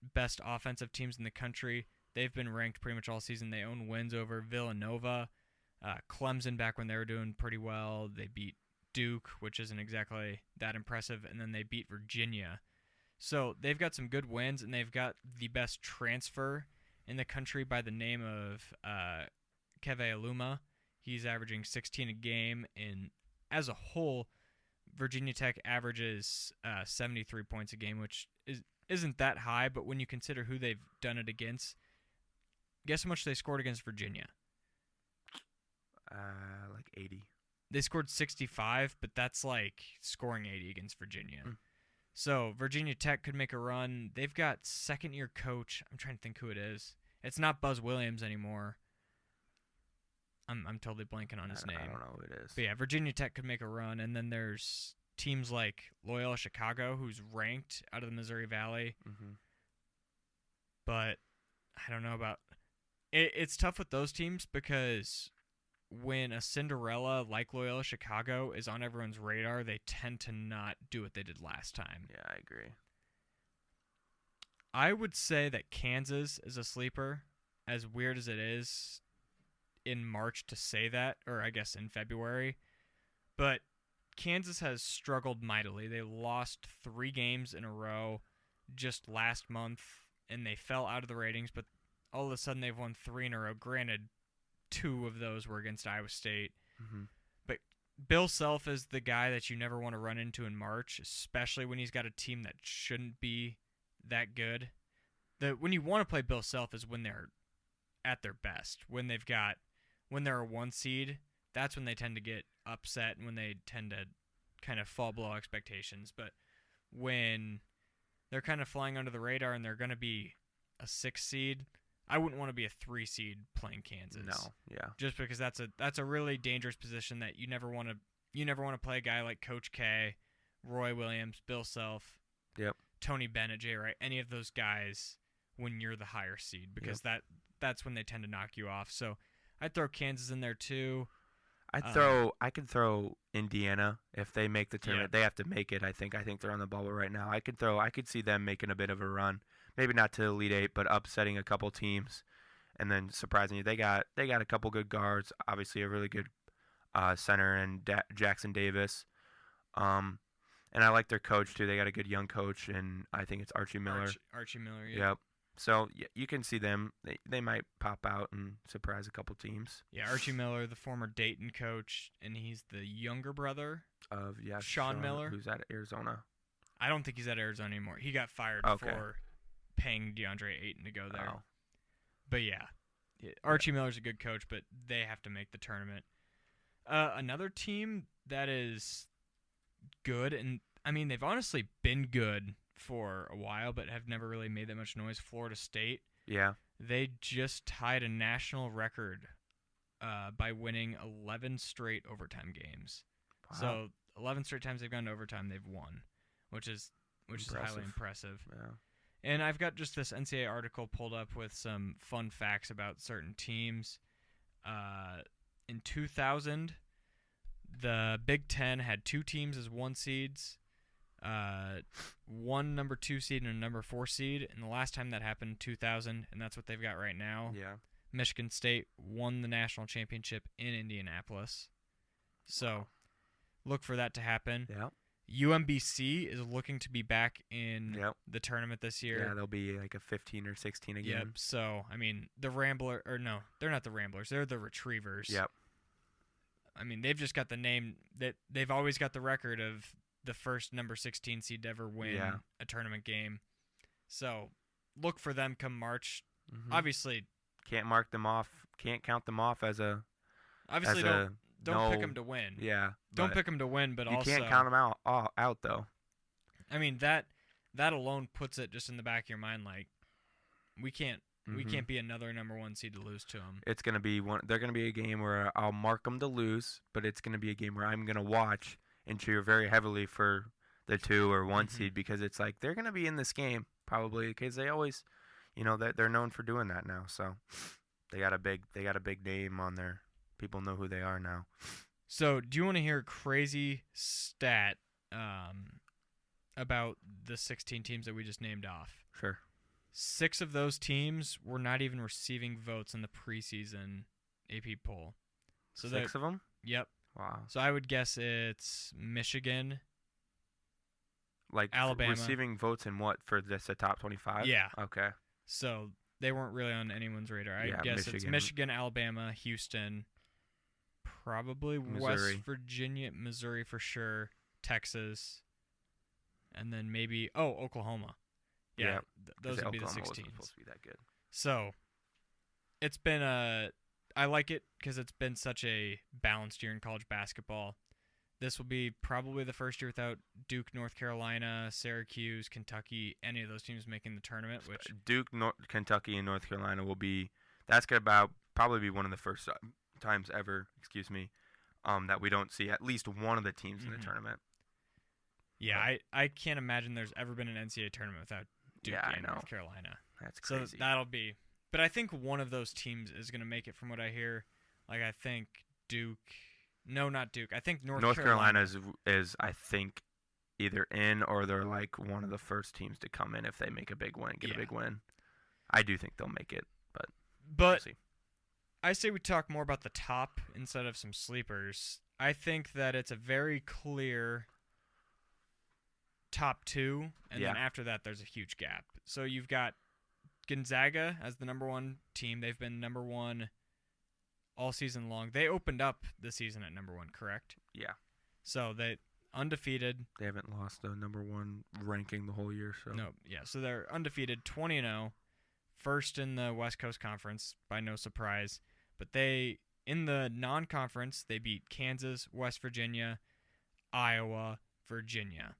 best offensive teams in the country. They've been ranked pretty much all season. They own wins over Villanova, Clemson back when they were doing pretty well. They beat Duke, which isn't exactly that impressive, and then they beat Virginia. So they've got some good wins, and they've got the best transfer in the country by the name of Keve Aluma. He's averaging 16 a game, and as a whole, Virginia Tech averages 73 points a game, which isn't that high, but when you consider who they've done it against, guess how much they scored against Virginia? Like 80. They scored 65, but that's like scoring 80 against Virginia. Mm. So Virginia Tech could make a run. They've got second-year coach. I'm trying to think who it is. It's not Buzz Williams anymore. I'm totally blanking on his name. I don't know who it is. But yeah, Virginia Tech could make a run, and then there's teams like Loyola Chicago, who's ranked out of the Missouri Valley. Hmm. But I don't know about it's tough with those teams because when a Cinderella like Loyola Chicago is on everyone's radar, they tend to not do what they did last time. Yeah, I agree. I would say that Kansas is a sleeper, as weird as it is in March to say that, or I guess in February. But Kansas has struggled mightily. They lost 3 games in a row. just last month, and they fell out of the ratings, but all of a sudden they've won 3 in a row. Granted, 2 of those were against Iowa State. Mm-hmm. But Bill Self is the guy that you never want to run into in March, especially when he's got a team that shouldn't be that good. When you want to play Bill Self is when they're at their best. When they're a 1 seed, that's when they tend to get upset and when they tend to kind of fall below expectations. But when they're kind of flying under the radar and they're going to be a 6 seed, I wouldn't want to be a 3 seed playing Kansas. No, yeah. Just because that's a really dangerous position that you never want to play a guy like Coach K, Roy Williams, Bill Self, Yep. Tony Bennett, Jay Wright, any of those guys when you're the higher seed, because that's when they tend to knock you off. So I'd throw Kansas in there too. I could throw Indiana if they make the tournament. Yeah. They have to make it. I think they're on the bubble right now. I could see them making a bit of a run. Maybe not to Elite Eight, but upsetting a couple teams, and then surprisingly they got a couple good guards. Obviously a really good center and Jackson Davis. And I like their coach too. They got a good young coach, and I think it's Archie Miller. Archie Miller. Yeah. Yep. So you can see them. They might pop out and surprise a couple teams. Yeah, Archie Miller, the former Dayton coach, and he's the younger brother of Sean Miller, who's at Arizona. I don't think he's at Arizona anymore. He got fired for paying DeAndre Ayton to go there. Oh. But yeah, Archie Miller's a good coach, but they have to make the tournament. Another team that is good, and I mean they've honestly been good for a while, but have never really made that much noise. Florida State. Yeah. They just tied a national record by winning 11 straight overtime games. Wow. So 11 straight times they've gone to overtime, they've won, which is highly impressive. Yeah. And I've got just this NCAA article pulled up with some fun facts about certain teams. In 2000, the Big Ten had 2 teams as 1 seeds. One number 2 seed and a number 4 seed, and the last time that happened, 2000, and that's what they've got right now. Yeah. Michigan State won the national championship in Indianapolis, so look for that to happen. Yeah. UMBC is looking to be back in the tournament this year. Yeah, they'll be like a 15 or 16 again. Yep. So I mean, the Rambler, or no, they're not the Ramblers. They're the Retrievers. Yep. I mean, they've just got the name that they've always got the record of the first number 16 seed to ever win a tournament game. So look for them come March. Mm-hmm. Obviously, can't mark them off. Can't count them off as a. Obviously, don't pick them to win. Yeah. Don't pick them to win, but you also can't count them out though. I mean that alone puts it just in the back of your mind, like we can't be another number 1 seed to lose to them. It's gonna be one. They're gonna be a game where I'll mark them to lose, but it's gonna be a game where I'm gonna watch and cheer very heavily for the 2 or 1 seed, because it's like they're gonna be in this game probably, because they always, they're known for doing that now. So they got a big name on there. People know who they are now. So do you want to hear a crazy stat about the 16 teams that we just named off? Sure. 6 of those teams were not even receiving votes in the preseason AP poll. So 6 of them? Yep. Wow. So I would guess it's Michigan, like Alabama. Receiving votes in what, for this, a top 25? Yeah. Okay. So they weren't really on anyone's radar. I guess it's Michigan, Alabama, Houston, probably Missouri. West Virginia, Missouri for sure, Texas, and then maybe Oklahoma. Yeah, those would be the 16. Wasn't supposed to be that good. So it's been I like it because it's been such a balanced year in college basketball. This will be probably the first year without Duke, North Carolina, Syracuse, Kentucky, any of those teams making the tournament. Which Duke, Kentucky, and North Carolina will be. That's gonna probably be one of the first times ever. That we don't see at least one of the teams in the tournament. Yeah, I can't imagine there's ever been an NCAA tournament without Duke and North Carolina. That's crazy. So that'll be. But I think one of those teams is going to make it from what I hear. Like, I think Duke. No, not Duke. I think North Carolina is I think, either in or they're like one of the first teams to come in if they make a big win, get a big win. I do think they'll make it, but we'll see. I say we talk more about the top instead of some sleepers. I think that it's a very clear top two, and Yeah. then after that, there's a huge gap. So you've got Gonzaga as the number one team. They've been number one all season long. They opened up the season at number one, correct? Yeah. So they undefeated. They haven't lost the number one ranking the whole year. So No, yeah. So they're undefeated, 20-0, first in the West Coast Conference by no surprise. But they, in the non-conference, they beat Kansas, West Virginia, Iowa, Virginia.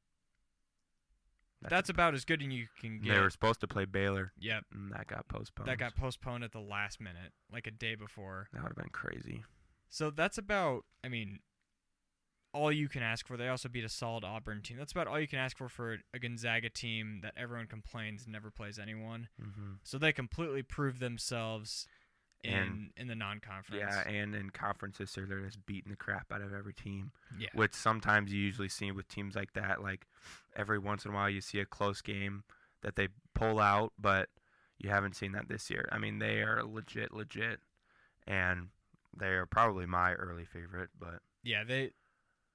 That's about as good as you can get. They were supposed to play Baylor. Yep. And that got postponed. That got postponed at the last minute, like a day before. That would have been crazy. So that's about, all you can ask for. They also beat a solid Auburn team. That's about all you can ask for a Gonzaga team that everyone complains never plays anyone. Mm-hmm. So they completely proved themselves in the non-conference. Yeah, and in conferences, so they're just beating the crap out of every team. Yeah. Which sometimes you usually see with teams like that. Like every once in a while, you see a close game that they pull out, but you haven't seen that this year. I mean, they are legit, and they are probably my early favorite. But yeah,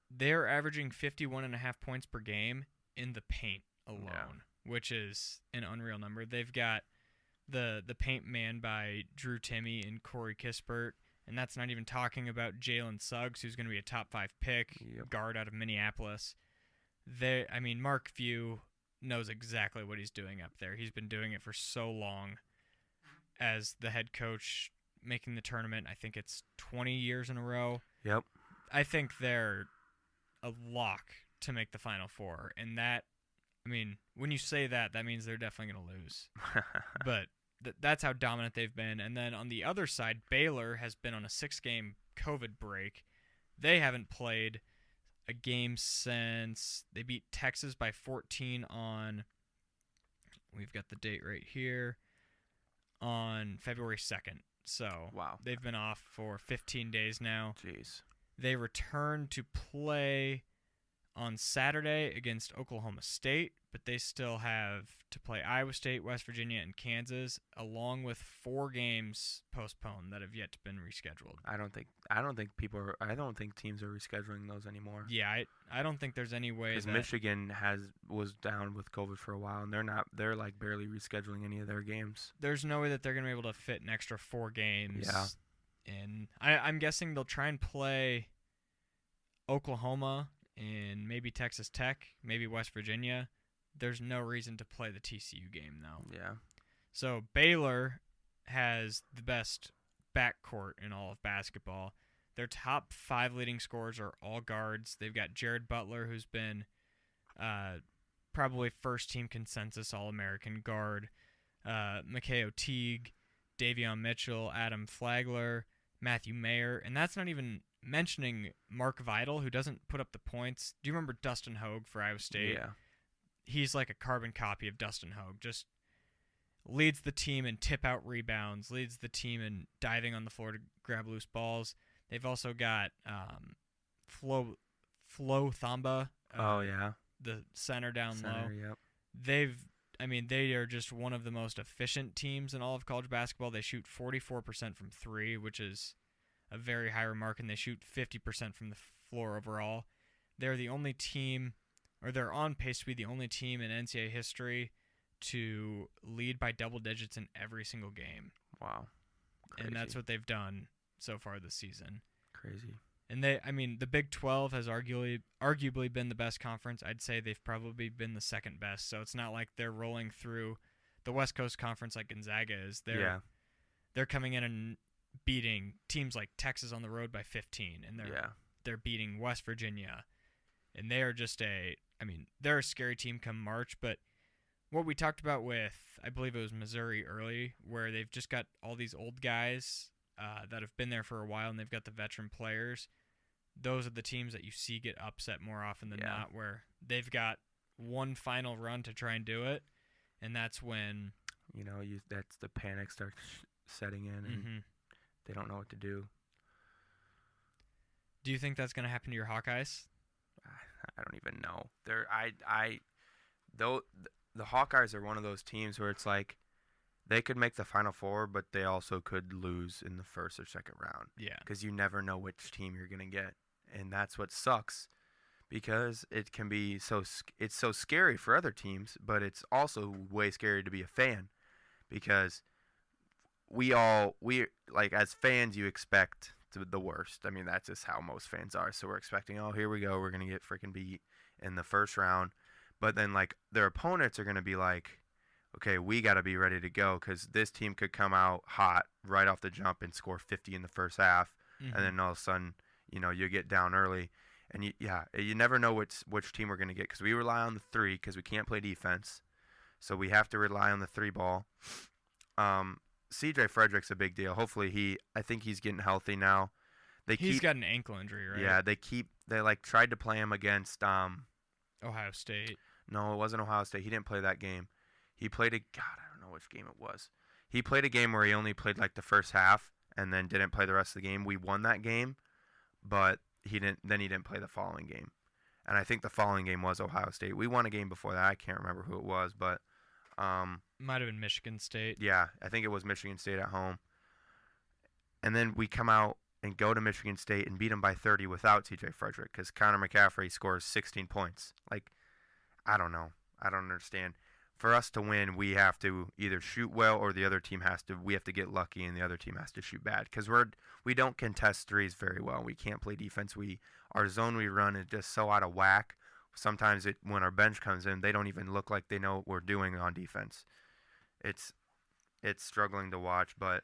they're averaging 51.5 points per game in the paint alone, which is an unreal number. They've got the paint man by Drew Timme and Corey Kispert, and that's not even talking about Jalen Suggs, who's going to be a top 5 pick, guard out of Minneapolis. Mark Few knows exactly what he's doing up there. He's been doing it for so long as the head coach, making the tournament. I think it's 20 years in a row. Yep. I think they're a lock to make the Final Four, and that, when you say that, that means they're definitely going to lose. But that's how dominant they've been. And then on the other side, Baylor has been on a 6-game COVID break. They haven't played a game since they beat Texas by 14 on, we've got the date right here, on February 2nd. So wow, they've been off for 15 days now. Jeez. They return to play on Saturday against Oklahoma State, but they still have to play Iowa State, West Virginia, and Kansas, along with 4 games postponed that have yet to been rescheduled. I don't think teams are rescheduling those anymore. Yeah, I don't think there's any way. Because Michigan was down with COVID for a while, and they're like barely rescheduling any of their games. There's no way that they're gonna be able to fit an extra 4 games. Yeah. And I'm guessing they'll try and play Oklahoma and maybe Texas Tech, maybe West Virginia. There's no reason to play the TCU game, though. Yeah. So Baylor has the best backcourt in all of basketball. Their top 5 leading scorers are all guards. They've got Jared Butler, who's been probably first-team consensus All-American guard, Mikhail Teague, Davion Mitchell, Adam Flagler, Matthew Mayer, and that's not even mentioning Mark Vidal, who doesn't put up the points. Do you remember Dustin Hogue for Iowa State? Yeah. He's like a carbon copy of Dustin Hogue. Just leads the team in tip-out rebounds, leads the team in diving on the floor to grab loose balls. They've also got Flo Thamba. The center down low. Yep. They are just one of the most efficient teams in all of college basketball. They shoot 44% from 3, which is a very high mark, and they shoot 50% from the floor overall. They're the only team, or they're on pace to be the only team in NCAA history to lead by double digits in every single game. Wow. Crazy. And that's what they've done so far this season. Crazy. And the Big 12 has arguably been the best conference. I'd say they've probably been the second best. So it's not like they're rolling through the West Coast Conference like Gonzaga is. They're coming in and beating teams like Texas on the road by 15, and they're beating West Virginia. And they are just they're a scary team come March. But what we talked about with, I believe it was Missouri early, where they've just got all these old guys that have been there for a while, and they've got the veteran players. Those are the teams that you see get upset more often than not, where they've got one final run to try and do it, and that's when that's the panic starts setting in, and they don't know what to do. Do you think that's going to happen to your Hawkeyes? I don't even know. The Hawkeyes are one of those teams where it's like they could make the Final Four, but they also could lose in the first or second round. Yeah. Because you never know which team you're going to get. And that's what sucks. because it can be it's so scary for other teams, but it's also way scary to be a fan because we like as fans you expect the worst. I mean that's just how most fans are. So we're expecting, oh here we go, we're gonna get freaking beat in the first round, but then like their opponents are gonna be like, okay, we got to be ready to go because this team could come out hot right off the jump and score 50 in the first half, and then all of a sudden, you get down early, and you never know which team we're gonna get because we rely on the three because we can't play defense, so we have to rely on the three ball. C.J. Frederick's a big deal. Hopefully I think he's getting healthy now. He's got an ankle injury, right? Yeah, they like tried to play him against Ohio State. No, it wasn't Ohio State. He didn't play that game. He played I don't know which game it was. He played a game where he only played like the first half and then didn't play the rest of the game. We won that game, but he didn't play the following game. And I think the following game was Ohio State. We won a game before that. I can't remember who it was, but might have been Michigan State. Yeah, I think it was Michigan State at home. And then we come out and go to Michigan State and beat them by 30 without T.J. Frederick because Connor McCaffrey scores 16 points. Like, I don't know. I don't understand. For us to win, we have to either shoot well or the other team we have to get lucky and the other team has to shoot bad because we don't contest threes very well. We can't play defense. Our zone we run is just so out of whack. Sometimes when our bench comes in, they don't even look like they know what we're doing on defense. It's struggling to watch, but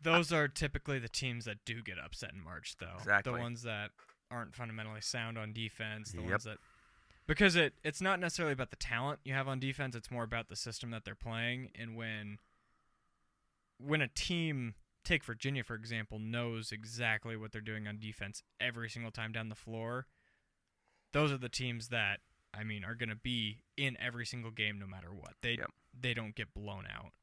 those are typically the teams that do get upset in March, though. Exactly. The ones that aren't fundamentally sound on defense, the ones that because it's not necessarily about the talent you have on defense, it's more about the system that they're playing. And when a team, take Virginia for example, knows exactly what they're doing on defense every single time down the floor, those are the teams that are going to be in every single game no matter what. They don't get blown out.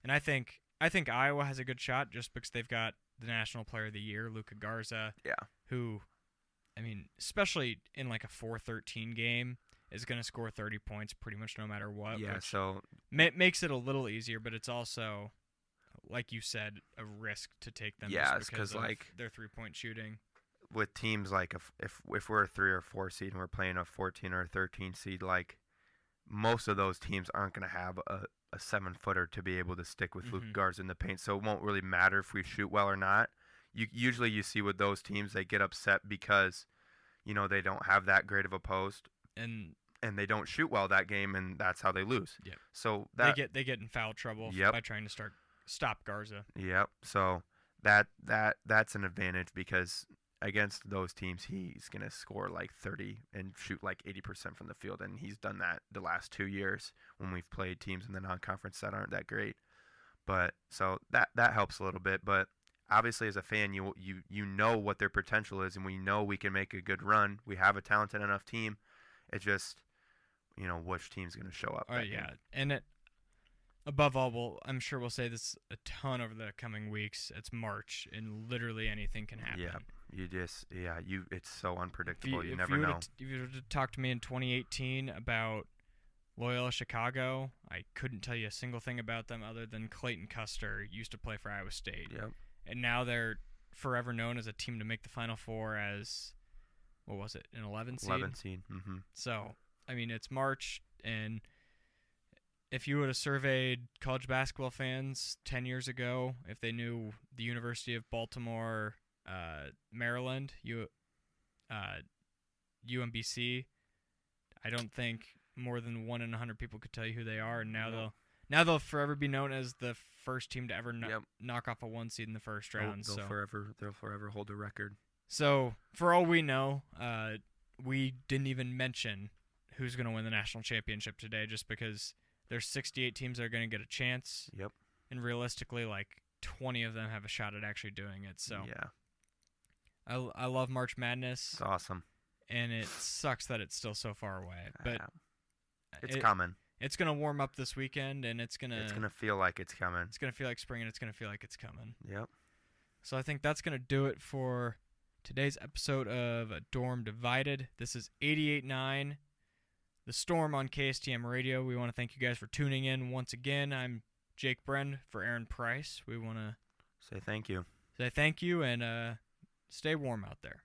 And I think Iowa has a good shot just because they've got the National Player of the Year, Luka Garza, who especially in like a 4-13 game, is going to score 30 points pretty much no matter what. Yeah, so makes it a little easier, but it's also, like you said, a risk to take them. Yeah, just because of like their 3-point shooting. With teams like if we're a 3 or 4 seed and we're playing a 14 or a 13 seed, like most of those teams aren't going to have a 7-footer to be able to stick with Luka Garza in the paint, so it won't really matter if we shoot well or not. Usually you see with those teams they get upset because they don't have that great of a post and they don't shoot well that game, and that's how they lose. Yep. So they get in foul trouble by trying to stop Garza. Yep. So that's an advantage because against those teams he's gonna score like 30 and shoot like 80% from the field, and he's done that the last 2 years when we've played teams in the non-conference that aren't that great. But so that helps a little bit, but obviously, as a fan, you know what their potential is, and we know we can make a good run. We have a talented enough team. It's just, which team's going to show up. Yeah, and above all, I'm sure we'll say this a ton over the coming weeks. It's March, and literally anything can happen. Yeah, it's so unpredictable. You never know. If you were to talk to me in 2018 about Loyola Chicago, I couldn't tell you a single thing about them other than Clayton Custer used to play for Iowa State. Yep. And now they're forever known as a team to make the Final Four as, what was it, an 11 seed? 11 seed. Mm-hmm. So, it's March, and if you would have surveyed college basketball fans 10 years ago, if they knew the University of Baltimore, Maryland, UMBC, I don't think more than 1 in 100 people could tell you who they are, and now they'll forever be known as the first team to ever knock off a 1 seed in the first round. They'll forever hold a record. So, for all we know, we didn't even mention who's going to win the national championship today just because there's 68 teams that are going to get a chance. Yep. And realistically, like 20 of them have a shot at actually doing it. So, yeah. I love March Madness. It's awesome. And it sucks that it's still so far away. But it's coming. It's going to warm up this weekend, and it's going to feel like it's coming. It's going to feel like spring, and it's going to feel like it's coming. Yep. So I think that's going to do it for today's episode of Dorm Divided. This is 88.9, The Storm on KSTM Radio. We want to thank you guys for tuning in once again. I'm Jake Bren for Aaron Price. We want to say thank you. And stay warm out there.